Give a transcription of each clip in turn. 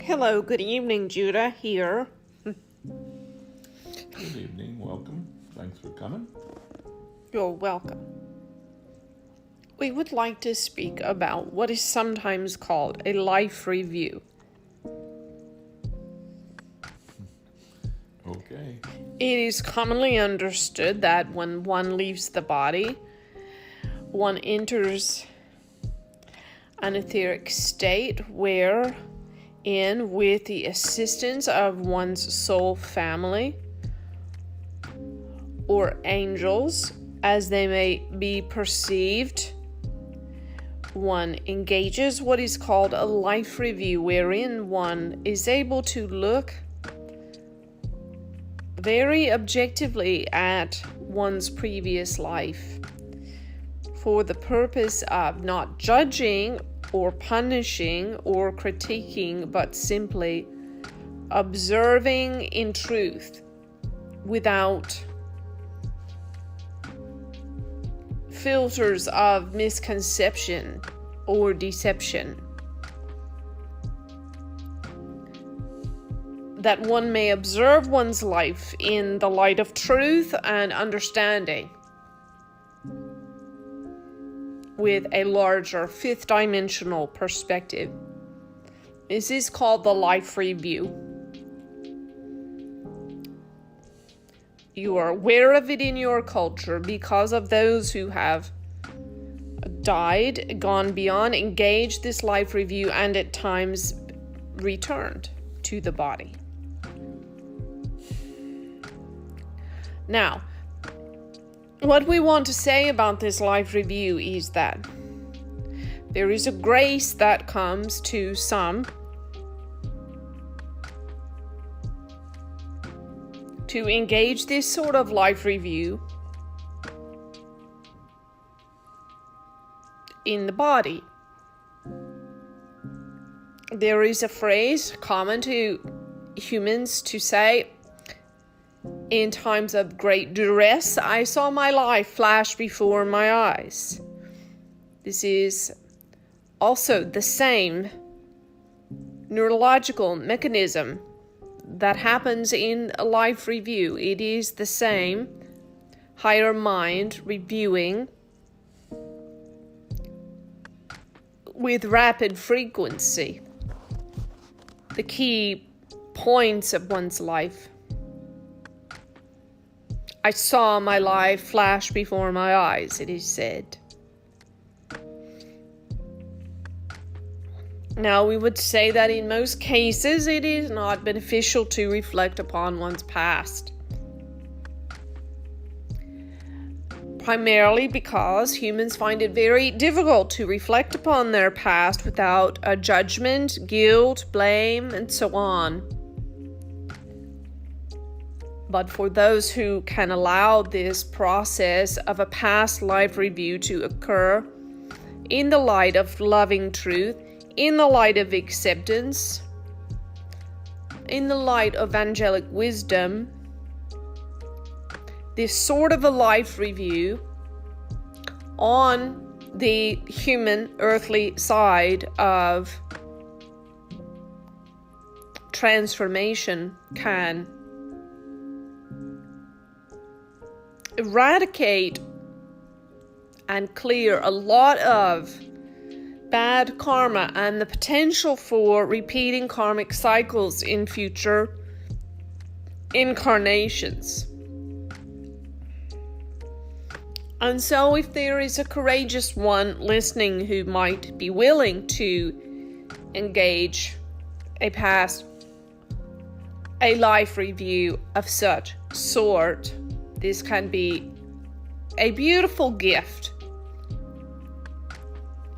Hello, good evening, Judah here. Good evening, welcome. Thanks for coming. You're welcome. We would like to speak about what is sometimes called a life review. Okay. It is commonly understood that when one leaves the body, one enters an etheric state wherein, with the assistance of one's soul family or angels, as they may be perceived, one engages what is called a life review, wherein one is able to look very objectively at one's previous life for the purpose of not judging or punishing or critiquing, but simply observing in truth without filters of misconception or deception. That one may observe one's life in the light of truth and understanding, with a larger fifth dimensional perspective. This is called the life review. You are aware of it in your culture because of those who have died, gone beyond, engaged this life review, and at times returned to the body. Now, what we want to say about this life review is that there is a grace that comes to some to engage this sort of life review in the body. There is a phrase common to humans to say, in times of great duress, I saw my life flash before my eyes. This is also the same neurological mechanism that happens in a life review. It is the same higher mind reviewing with rapid frequency the key points of one's life. I saw my life flash before my eyes, it is said. Now, we would say that in most cases it is not beneficial to reflect upon one's past. Primarily because humans find it very difficult to reflect upon their past without a judgment, guilt, blame, and so on. But for those who can allow this process of a past life review to occur in the light of loving truth, in the light of acceptance, in the light of angelic wisdom, this sort of a life review on the human earthly side of transformation can eradicate and clear a lot of bad karma and the potential for repeating karmic cycles in future incarnations. And so if there is a courageous one listening who might be willing to engage a life review of such sort, this can be a beautiful gift.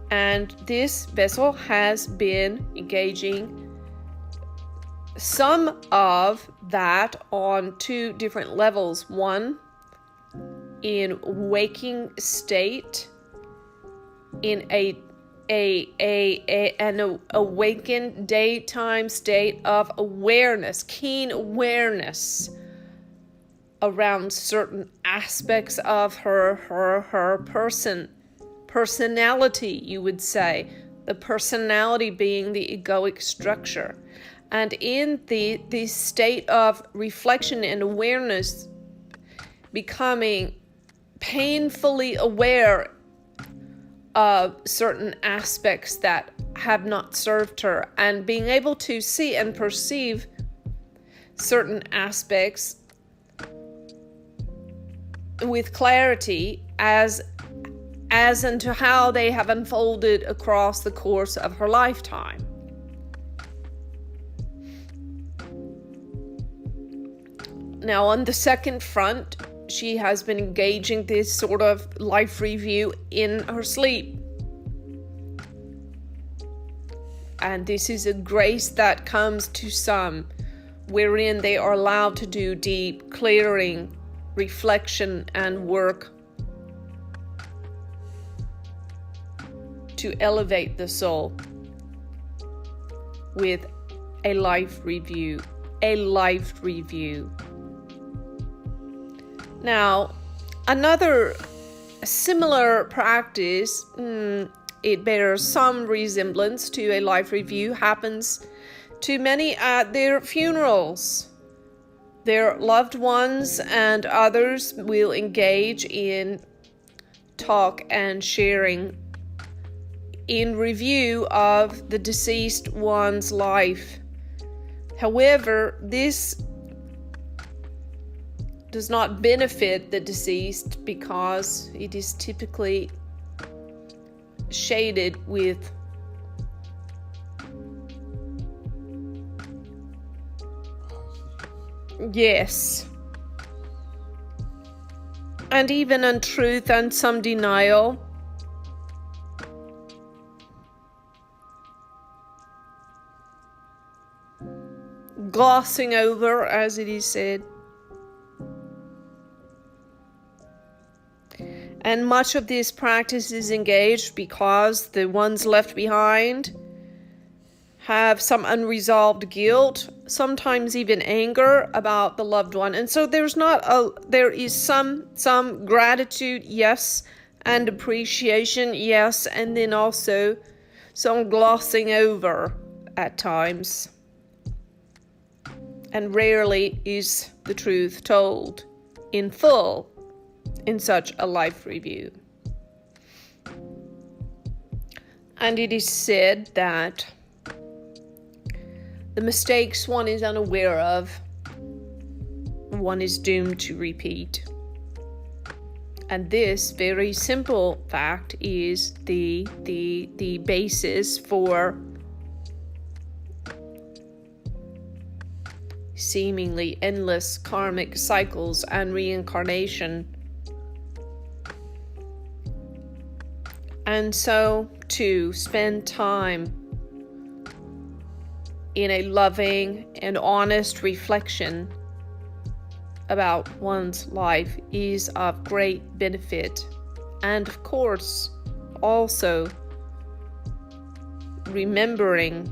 And this vessel has been engaging some of that on two different levels. One, in waking state, in an awakened daytime state of awareness, keen awareness around certain aspects of her personality, you would say. The personality being the egoic structure. And in the state of reflection and awareness, becoming painfully aware of certain aspects that have not served her, and being able to see and perceive certain aspects with clarity as into how they have unfolded across the course of her lifetime. Now, on the second front, she has been engaging this sort of life review in her sleep. And this is a grace that comes to some, wherein they are allowed to do deep clearing, reflection, and work to elevate the soul with a life review. Now, another similar practice, it bears some resemblance to a life review, happens to many at their funerals. Their loved ones and others will engage in talk and sharing in review of the deceased one's life. However, this does not benefit the deceased because it is typically shaded with and even untruth and some denial. Glossing over, as it is said. And much of this practice is engaged because the ones left behind have some unresolved guilt, sometimes even anger about the loved one. And so there is some gratitude, yes, and appreciation, yes, and then also some glossing over at times. And rarely is the truth told in full in such a life review. And it is said that the mistakes one is unaware of, one is doomed to repeat. And this very simple fact is the basis for seemingly endless karmic cycles and reincarnation. And so, to spend time in a loving and honest reflection about one's life is of great benefit. And of course, also remembering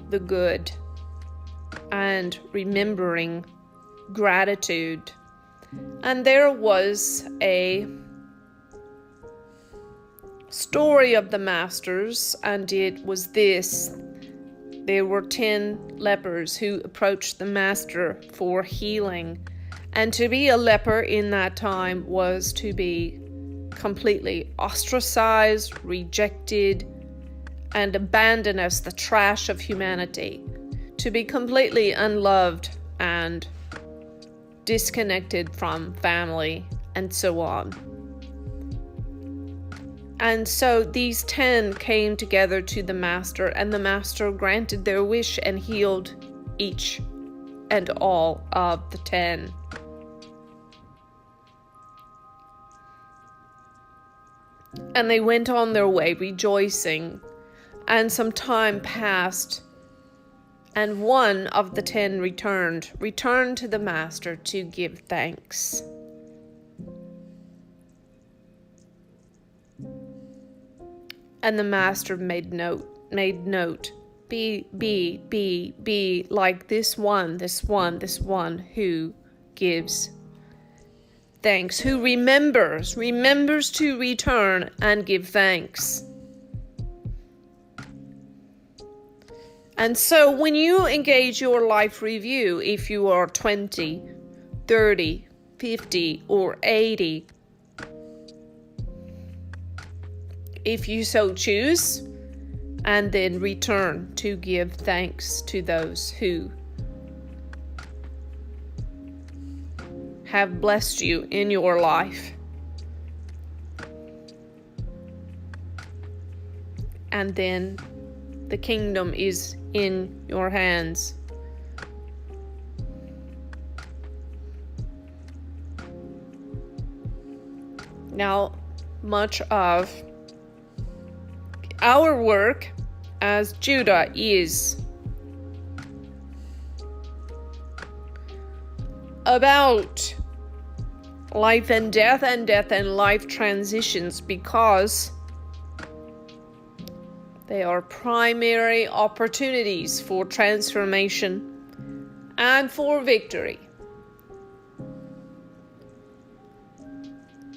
the good and remembering gratitude. And there was a story of the masters, and it was this. There were 10 lepers who approached the master for healing. And to be a leper in that time was to be completely ostracized, rejected, and abandoned as the trash of humanity. To be completely unloved and disconnected from family and so on. And so these 10 came together to the master, and the master granted their wish and healed each and all of the 10. And they went on their way rejoicing, and some time passed, and one of the 10 returned to the master to give thanks. And the master made note, be like this one who gives thanks, who remembers to return and give thanks. And so when you engage your life review, if you are 20, 30, 50, or 80, if you so choose, and then return to give thanks to those who have blessed you in your life. And then the kingdom is in your hands. Now, much of our work as Judah is about life and death and life transitions, because they are primary opportunities for transformation and for victory,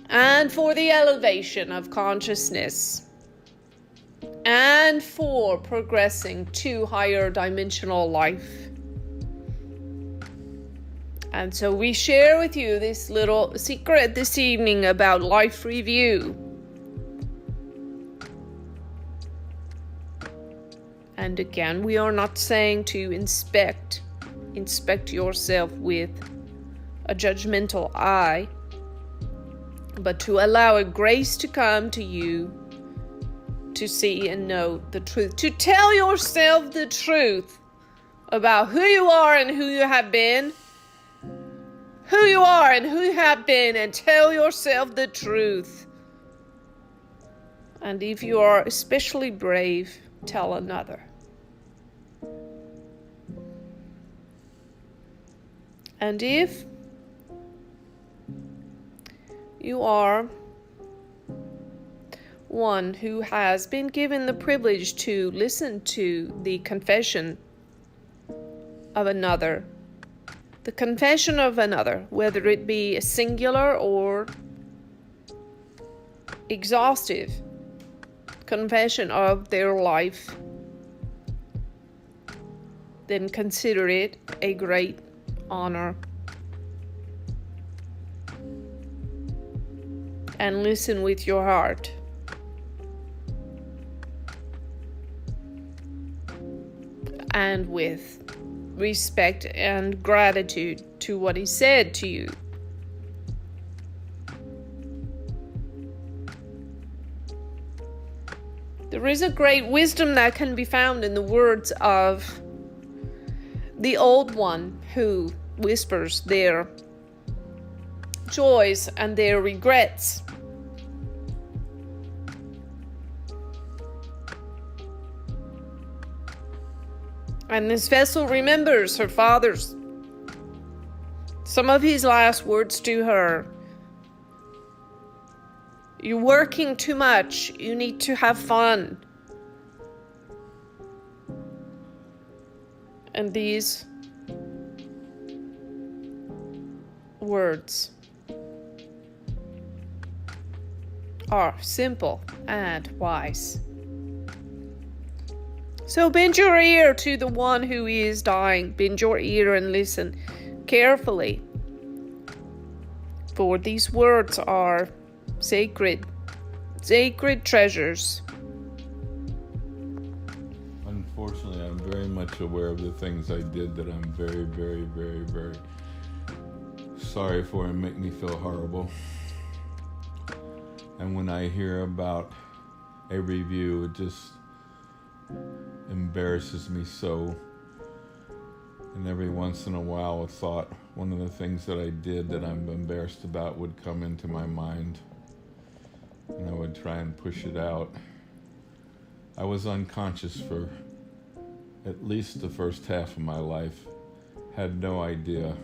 and for the elevation of consciousness, and for progressing to higher dimensional life. And so we share with you this little secret this evening about life review. And again, we are not saying to inspect yourself with a judgmental eye, but to allow a grace to come to you to see and know the truth, to tell yourself the truth about who you are and who you have been, and tell yourself the truth. And if you are especially brave, tell another. And if you are one who has been given the privilege to listen to the confession of another, whether it be a singular or exhaustive confession of their life, then consider it a great honor. And listen with your heart. And with respect and gratitude to what he said to you. There is a great wisdom that can be found in the words of the old one who whispers their joys and their regrets. And this vessel remembers her father's, some of his last words to her. You're working too much. You need to have fun. And these words are simple and wise. So bend your ear to the one who is dying. Bend your ear and listen carefully. For these words are sacred treasures. Unfortunately, I'm very much aware of the things I did that I'm very, very, very, very sorry for and make me feel horrible. And when I hear about a review, it just embarrasses me so. And every once in a while a thought, one of the things that I did that I'm embarrassed about, would come into my mind, and I would try and push it out. I was unconscious for at least the first half of my life, had no idea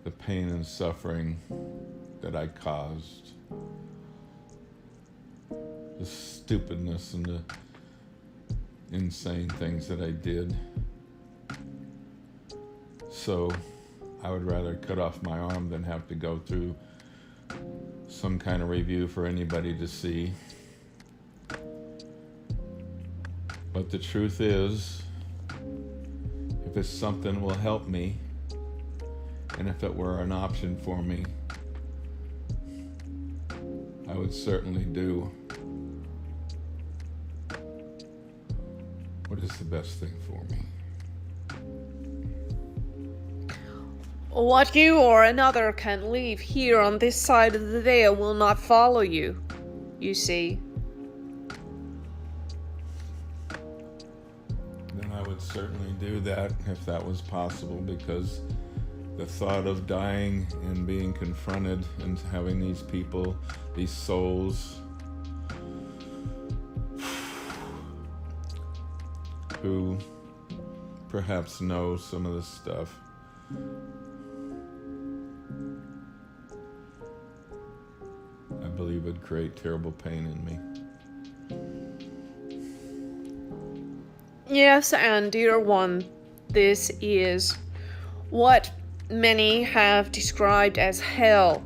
the pain and suffering that I caused, the stupidness and the insane things that I did. So I would rather cut off my arm than have to go through some kind of review for anybody to see. But the truth is, if it's something that will help me, and if it were an option for me, I would certainly do what is the best thing for me. What you or another can leave here on this side of the veil will not follow you, you see. Then I would certainly do that if that was possible, because the thought of dying and being confronted and having these people, these souls, who perhaps know some of this stuff, I believe would create terrible pain in me. Yes, and dear one, this is what many have described as hell.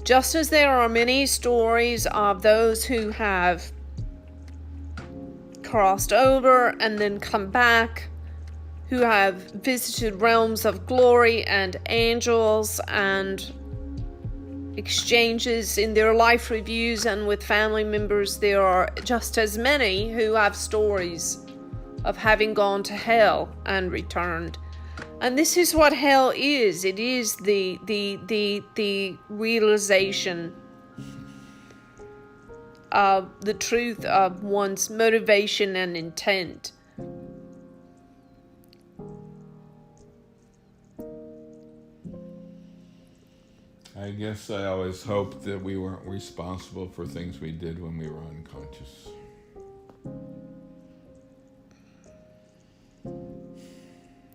Just as there are many stories of those who have crossed over and then come back, who have visited realms of glory and angels and exchanges in their life reviews and with family members, there are just as many who have stories of having gone to hell and returned. And this is what hell is. It is the realization of the truth of one's motivation and intent. I guess I always hoped that we weren't responsible for things we did when we were unconscious.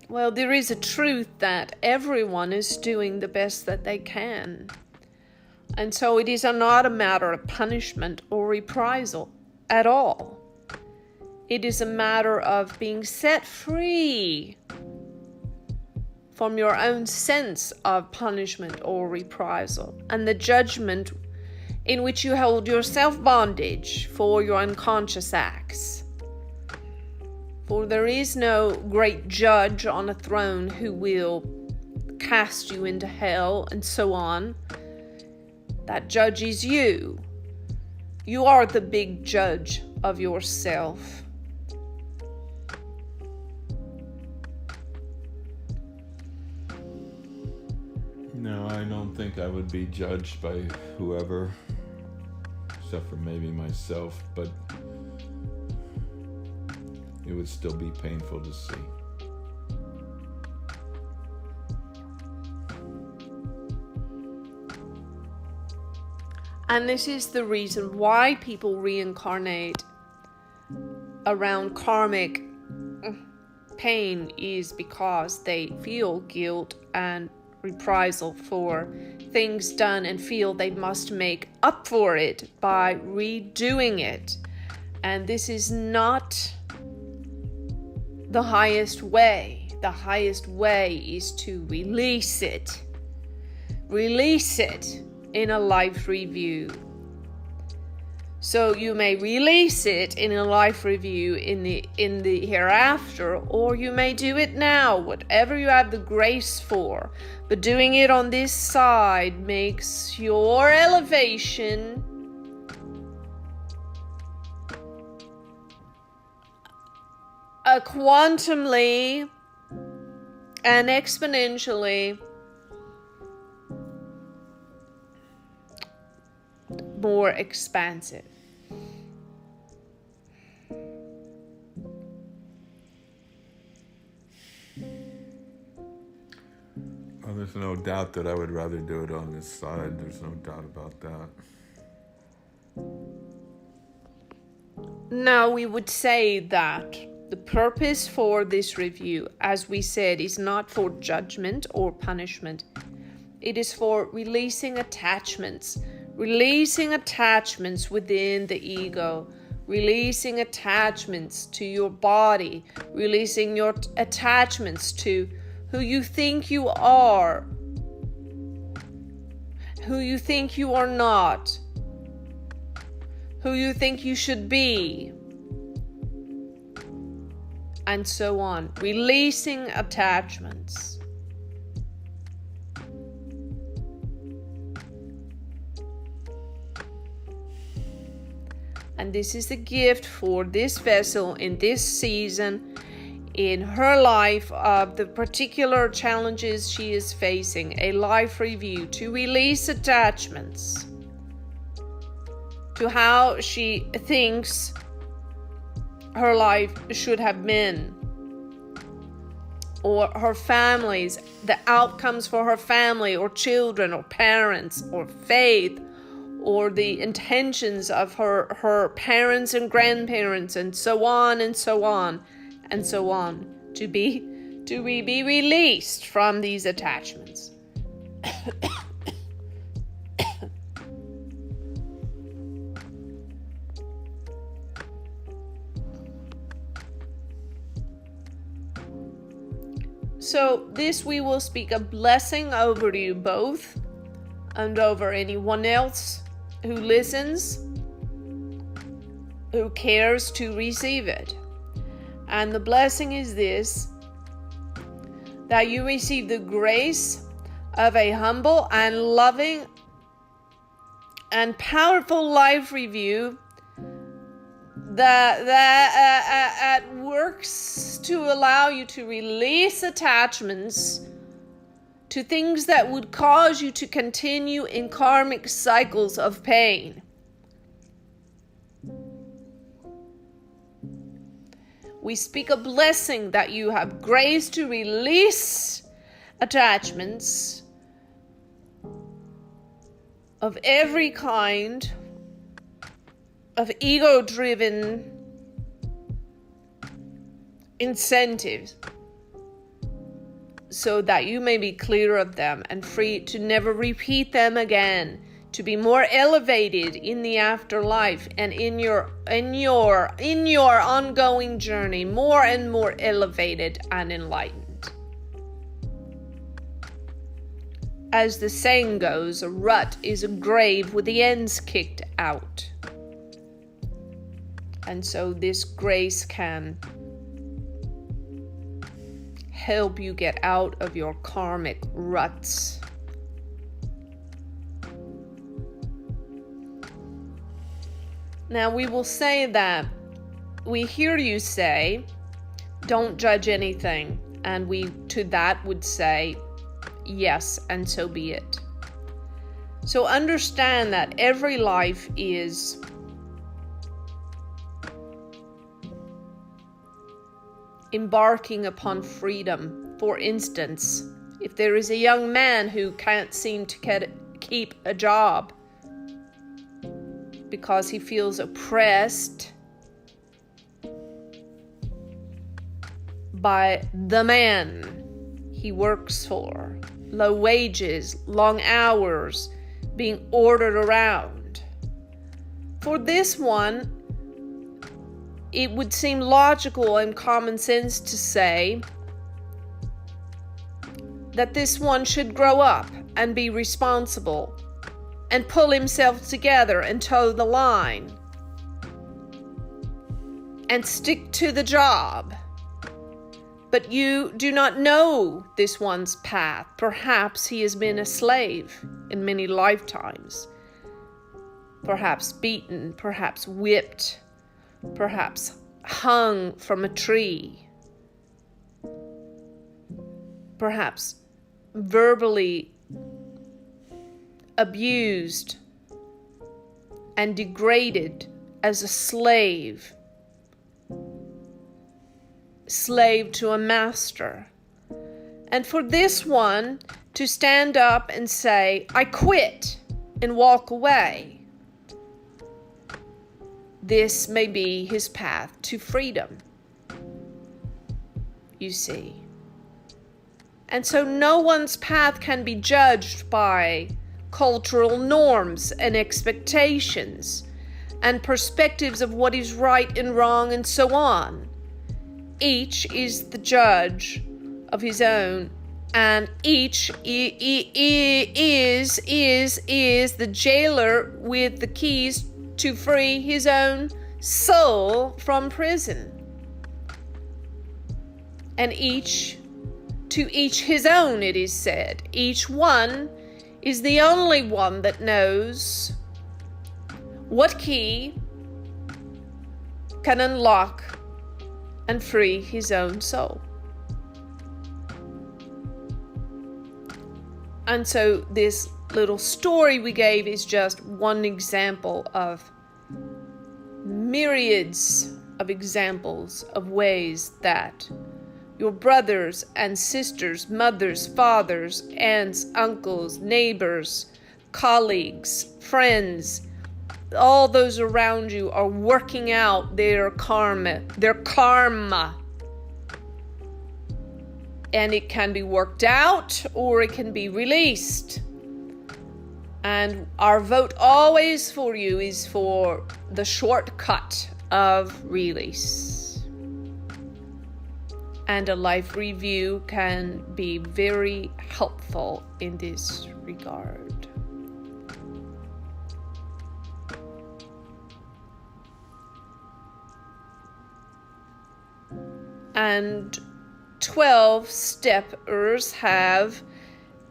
Well, there is a truth that everyone is doing the best that they can. And so it is not a matter of punishment or reprisal at all. It is a matter of being set free from your own sense of punishment or reprisal and the judgment in which you hold yourself bondage for your unconscious acts. For there is no great judge on a throne who will cast you into hell and so on. That judge is you. You are the big judge of yourself. No, I don't think I would be judged by whoever, except for maybe myself, but it would still be painful to see. And this is the reason why people reincarnate around karmic pain, is because they feel guilt and reprisal for things done and feel they must make up for it by redoing it. And this is not the highest way. The highest way is to release it. Release it in a life review. So you may release it in a life review in the hereafter, or you may do it now, whatever you have the grace for. But doing it on this side makes your elevation quantumly and exponentially more expansive. Well, there's no doubt that I would rather do it on this side. There's no doubt about that. Now, we would say that the purpose for this review, as we said, is not for judgment or punishment. It is for releasing attachments within the ego, releasing attachments to your body, releasing your attachments to who you think you are, who you think you are not, who you think you should be. and so on. Releasing attachments. And this is the gift for this vessel in this season in her life of the particular challenges she is facing. A life review to release attachments to how she thinks her life should have been, or her family's, the outcomes for her family or children or parents or faith, or the intentions of her parents and grandparents, and so on and so on and so on, to be released from these attachments. So this we will speak a blessing over you both and over anyone else who listens, who cares to receive it. And the blessing is this: that you receive the grace of a humble and loving and powerful life review that works to allow you to release attachments to things that would cause you to continue in karmic cycles of pain. We speak a blessing that you have grace to release attachments of every kind of ego-driven incentives, so that you may be clear of them and free to never repeat them again, to be more elevated in the afterlife and in your ongoing journey, more and more elevated and enlightened. As the saying goes, a rut is a grave with the ends kicked out. And so this grace can help you get out of your karmic ruts. Now we will say that we hear you say, don't judge anything. And we to that would say, yes, and so be it. So understand that every life is embarking upon freedom. For instance, if there is a young man who can't seem to keep a job because he feels oppressed by the man he works for, low wages, long hours, being ordered around. For this one, it would seem logical and common sense to say that this one should grow up and be responsible and pull himself together and toe the line and stick to the job. But you do not know this one's path. Perhaps he has been a slave in many lifetimes, perhaps beaten, perhaps whipped, perhaps hung from a tree, perhaps verbally abused and degraded as a slave to a master. And for this one to stand up and say, I quit, and walk away, this may be his path to freedom, you see. And so no one's path can be judged by cultural norms and expectations and perspectives of what is right and wrong and so on. Each is the judge of his own, and each is the jailer with the keys to free his own soul from prison. And to each his own, it is said. Each one is the only one that knows what key can unlock and free his own soul. And so this little story we gave is just one example of myriads of examples of ways that your brothers and sisters, mothers, fathers, aunts, uncles, neighbors, colleagues, friends, all those around you are working out their karma. And it can be worked out or it can be released. And our vote always for you is for the shortcut of release. And a life review can be very helpful in this regard. And 12 steppers have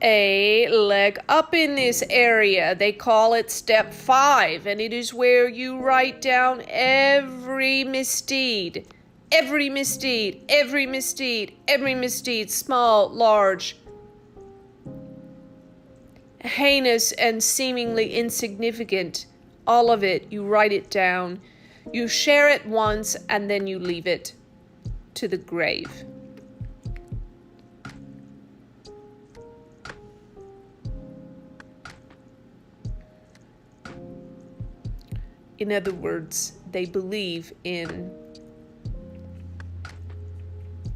a leg up in this area. They call it step 5, and it is where you write down every misdeed, small, large, heinous, and seemingly insignificant. All of it, you write it down. You share it once, and then you leave it to the grave. In other words, they believe in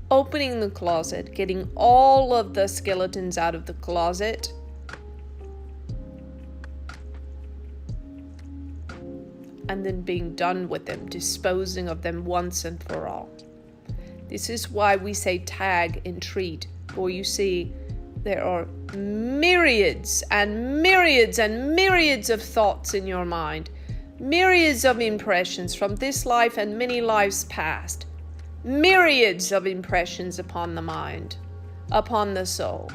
opening the closet, getting all of the skeletons out of the closet, and then being done with them, disposing of them once and for all. This is why we say tag and treat, for you see, there are myriads and myriads and myriads of thoughts in your mind. Myriads of impressions from this life and many lives past. Myriads of impressions upon the mind, upon the soul.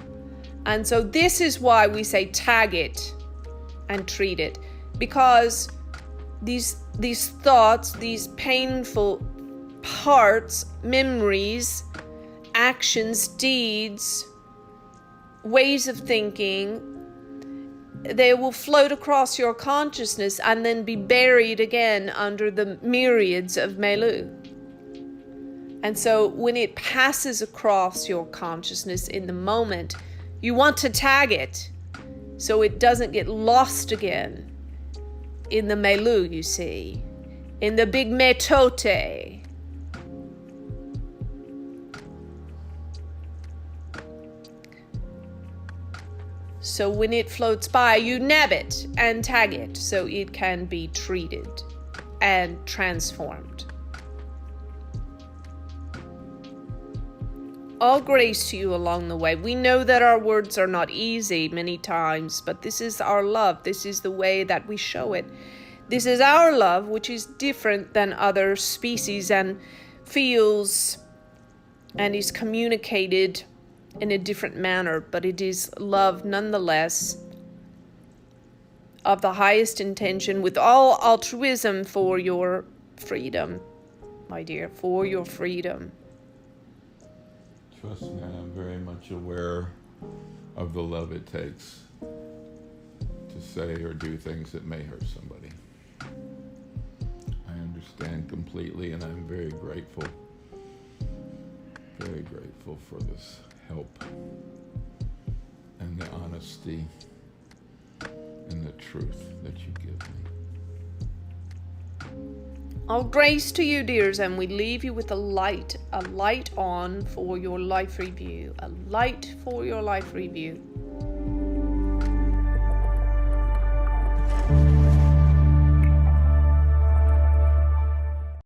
And so this is why we say tag it and treat it. Because these thoughts, these painful parts, memories, actions, deeds, ways of thinking, they will float across your consciousness and then be buried again under the myriads of Melu. And so when it passes across your consciousness in the moment, you want to tag it so it doesn't get lost again in the Melu, you see, in the big metote. So when it floats by, you nab it and tag it so it can be treated and transformed. All grace to you along the way. We know that our words are not easy many times, but this is our love. This is the way that we show it. This is our love, which is different than other species and feels and is communicated in a different manner, but it is love nonetheless of the highest intention with all altruism for your freedom, my dear, for your freedom. Trust me, I'm very much aware of the love it takes to say or do things that may hurt somebody. I understand completely, and I'm very grateful for this help and the honesty and the truth that you give me. All grace to you, dears, and we leave you with a light on for your life review, a light for your life review.